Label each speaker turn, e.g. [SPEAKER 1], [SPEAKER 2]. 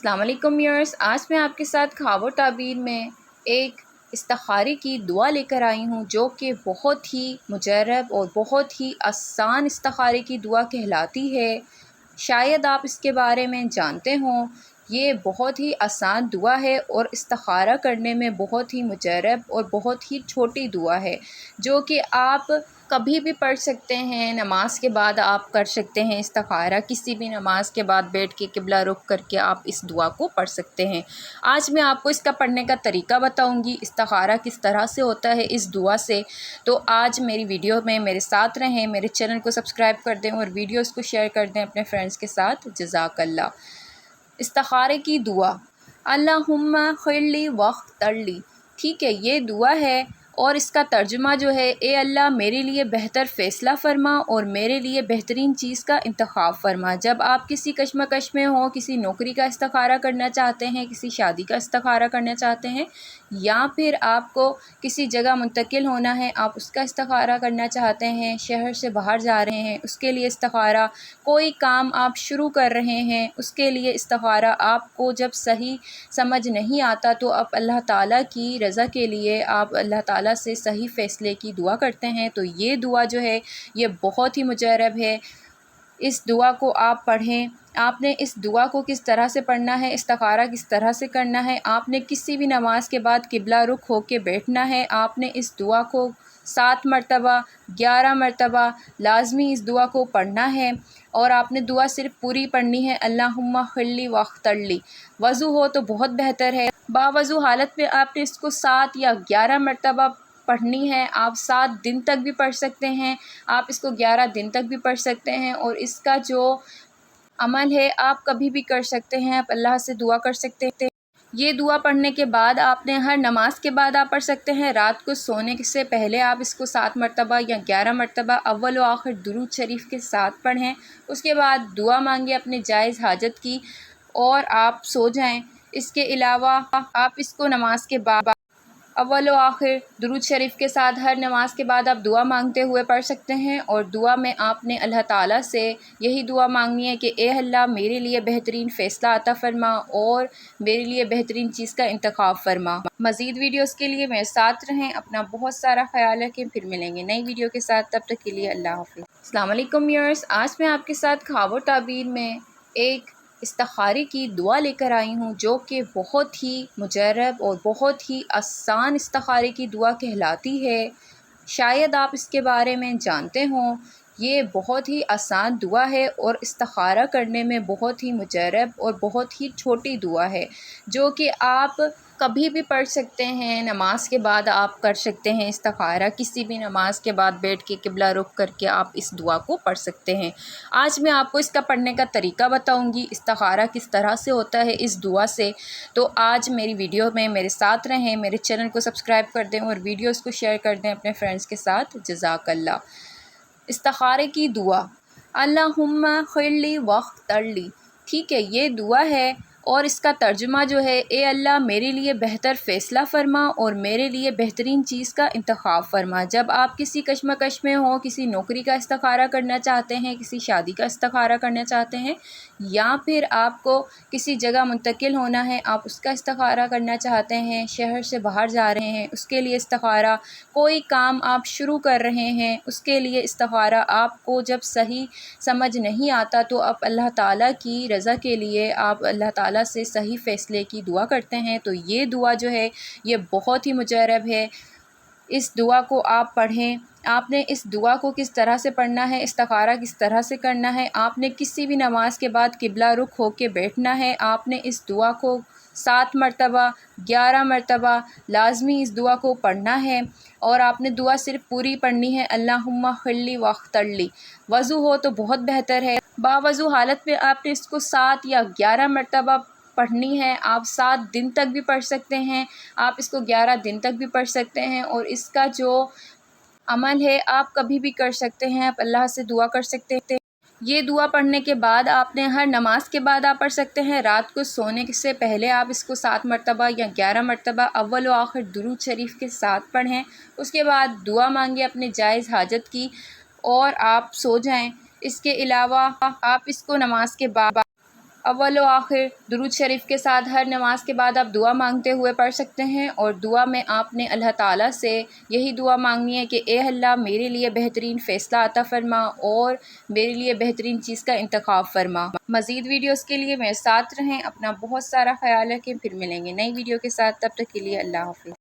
[SPEAKER 1] अस्सलाम वालेकुम व्यूअर्स, आज मैं आपके साथ ख्वाब और ताबीर में एक इस्तिखारे की दुआ लेकर आई हूँ जो कि बहुत ही मुजर्रब और बहुत ही आसान इस्तिखारे की दुआ कहलाती है। शायद आप इसके बारे में जानते हों। ये बहुत ही आसान दुआ है और इस्तिखारा करने में बहुत ही मुजर्रब और बहुत ही छोटी दुआ है जो कि आप कभी भी पढ़ सकते हैं। नमाज के बाद आप कर सकते हैं इस्तिखारा, किसी भी नमाज के बाद बैठ के किबला रुख करके आप इस दुआ को पढ़ सकते हैं। आज मैं आपको इसका पढ़ने का तरीका बताऊंगी, इस्तिखारा किस तरह से होता है इस दुआ से। तो आज मेरी वीडियो में मेरे साथ रहें, मेरे चैनल को सब्सक्राइब कर दें और वीडियोस को शेयर कर दें अपने फ्रेंड्स के साथ। जज़ाकल्लाह। इस्तिखारे की दुआ, अल्लाहुम्मा खिरली वख्तरली। ठीक है, ये दुआ है और इसका तर्जुमा जो है, ए अल्लाह मेरे लिए बेहतर फ़ैसला फ़रमा और मेरे लिए बेहतरीन चीज़ का इंतखाब फ़रमा। जब आप किसी कश्मकश में हो, किसी नौकरी का इस्तिखारा करना चाहते हैं, किसी शादी का इस्तिखारा करना चाहते हैं, या फिर आपको किसी जगह मुंतकिल होना है, आप उसका इस्तिखारा करना चाहते हैं, शहर से बाहर जा रहे हैं उसके लिए इस्तिखारा, कोई काम आप शुरू कर रहे हैं उसके लिए इस्तिखारा, आपको जब सही समझ नहीं आता तो आप अल्लाह ताला की रज़ा के लिए आप अल्लाह ताला से सही फ़ैसले की दुआ करते हैं। तो ये दुआ जो है ये बहुत ही मुजर्रब है। इस दुआ को आप पढ़ें। आपने इस दुआ को किस तरह से पढ़ना है, इस्तिखारा किस तरह से करना है, आपने किसी भी नमाज के बाद किबला रुख होके बैठना है। आपने इस दुआ को 7 मरतबा 11 मरतबा लाजमी इस दुआ को पढ़ना है और आपने दुआ सिर्फ़ पूरी पढ़नी है, अल्लाहुम्मा खिरली वख्तरली। वज़ू हो तो बहुत बेहतर है, बावज़ू हालत में आपने इसको 7 या 11 मरतबा पढ़नी है। आप 7 दिन तक भी पढ़ सकते हैं, आप इसको 11 दिन तक भी पढ़ सकते हैं और इसका जो अमल है आप कभी भी कर सकते हैं, आप अल्लाह से दुआ कर सकते हैं। ये दुआ पढ़ने के बाद आपने हर नमाज के बाद आप पढ़ सकते हैं। रात को सोने से पहले आप इसको 7 मरतबा या 11 मरतबा अव्वल व आखिर दुरूद शरीफ के साथ पढ़ें। उसके बाद दुआ मांगे अपने जायज़ हाजत की और आप सो जाएं। इसके अलावा आप इसको नमाज के बाद अव्वल व आखिर दुरूद शरीफ के साथ हर नमाज के बाद आप दुआ मांगते हुए पढ़ सकते हैं। और दुआ में आपने अल्लाह ताला से यही दुआ मांगनी है कि ए अल्लाह मेरे लिए बेहतरीन फ़ैसला अता फ़रमा और मेरे लिए बेहतरीन चीज़ का इंतखाब फ़रमा। मज़ीद वीडियोस के लिए मेरे साथ रहें। अपना बहुत सारा ख्याल रखें। फिर मिलेंगे नई वीडियो के साथ, तब तक के लिए अल्लाह हाफ़िज़। अस्सलाम वालेकुम व्यूअर्स, आज मैं आपके साथ ख्वाब और ताबीर में एक इस्तिखारे की दुआ लेकर आई हूँ जो कि बहुत ही मुजर्रब और बहुत ही आसान इस्तिखारे की दुआ कहलाती है। शायद आप इसके बारे में जानते हों। ये बहुत ही आसान दुआ है और इस्तिखारा करने में बहुत ही मुजर्रब और बहुत ही छोटी दुआ है जो कि आप कभी भी पढ़ सकते हैं। नमाज के बाद आप कर सकते हैं इस्तिखारा, किसी भी नमाज के बाद बैठ के किबला रुख करके आप इस दुआ को पढ़ सकते हैं। आज मैं आपको इसका पढ़ने का तरीका बताऊंगी, इस्तिखारा किस तरह से होता है इस दुआ से। तो आज मेरी वीडियो में मेरे साथ रहें, मेरे चैनल को सब्सक्राइब कर दें और वीडियोस को शेयर कर दें अपने फ्रेंड्स के साथ। जज़ाकल्लाह। इस्तिखारे की दुआ, अल्लाहुम्मा खिरली वख्तरली। ठीक है, ये दुआ है और इसका तर्जुमा जो है, ए अल्लाह मेरे लिए बेहतर फ़ैसला फ़रमा और मेरे लिए बेहतरीन चीज़ का इंतखाब फ़रमा। जब आप किसी कश्मकश में हो, किसी नौकरी का इस्तिखारा करना चाहते हैं, किसी शादी का इस्तिखारा करना चाहते हैं, या फिर आपको किसी जगह मुंतकिल होना है, आप उसका इस्तिखारा करना चाहते हैं, शहर से बाहर जा रहे हैं उसके लिए इस्तिखारा, कोई काम आप शुरू कर रहे हैं उसके लिए इस्तिखारा, आपको जब सही समझ नहीं आता तो आप अल्लाह ताला की रज़ा के लिए आप अल्लाह ताला से सही फ़ैसले की दुआ करते हैं। तो ये दुआ जो है ये बहुत ही मुजर्रब है। इस दुआ को आप पढ़ें। आपने इस दुआ को किस तरह से पढ़ना है, इस्तिखारा किस तरह से करना है, आपने किसी भी नमाज के बाद किबला रुख होके बैठना है। आपने इस दुआ को 7 मरतबा 11 मरतबा लाजमी इस दुआ को पढ़ना है और आपने दुआ सिर्फ़ पूरी पढ़नी है, अल्लाहुम्मा खिरली वख्तरली। वज़ू हो तो बहुत बेहतर है, बावज़ू हालत में आपने इसको 7 या 11 मरतबा पढ़नी है। आप 7 दिन तक भी पढ़ सकते हैं, आप इसको 11 दिन तक भी पढ़ सकते हैं और इसका जो अमल है आप कभी भी कर सकते हैं, आप अल्लाह से दुआ कर सकते हैं। ये दुआ पढ़ने के बाद आपने हर नमाज के बाद आप पढ़ सकते हैं। रात को सोने से पहले आप इसको 7 मरतबा या 11 मरतबा अव्वल व आखिर दुरूद शरीफ के साथ पढ़ें। उसके बाद दुआ मांगे अपने जायज़ हाजत की और आप सो जाएं। इसके अलावा आप इसको नमाज के बाद اول و آخر درود شریف کے ساتھ ہر نماز کے بعد آپ دعا مانگتے ہوئے پڑھ سکتے ہیں، اور دعا میں آپ نے اللہ تعالیٰ سے یہی دعا مانگنی ہے کہ اے اللہ میرے لیے بہترین فیصلہ عطا فرما اور میرے لیے بہترین چیز کا انتخاب فرما۔ مزید ویڈیوز کے لیے میرے ساتھ رہیں، اپنا بہت سارا خیال رکھیں، پھر ملیں گے نئی ویڈیو کے ساتھ، تب تک کے لیے اللہ حافظ۔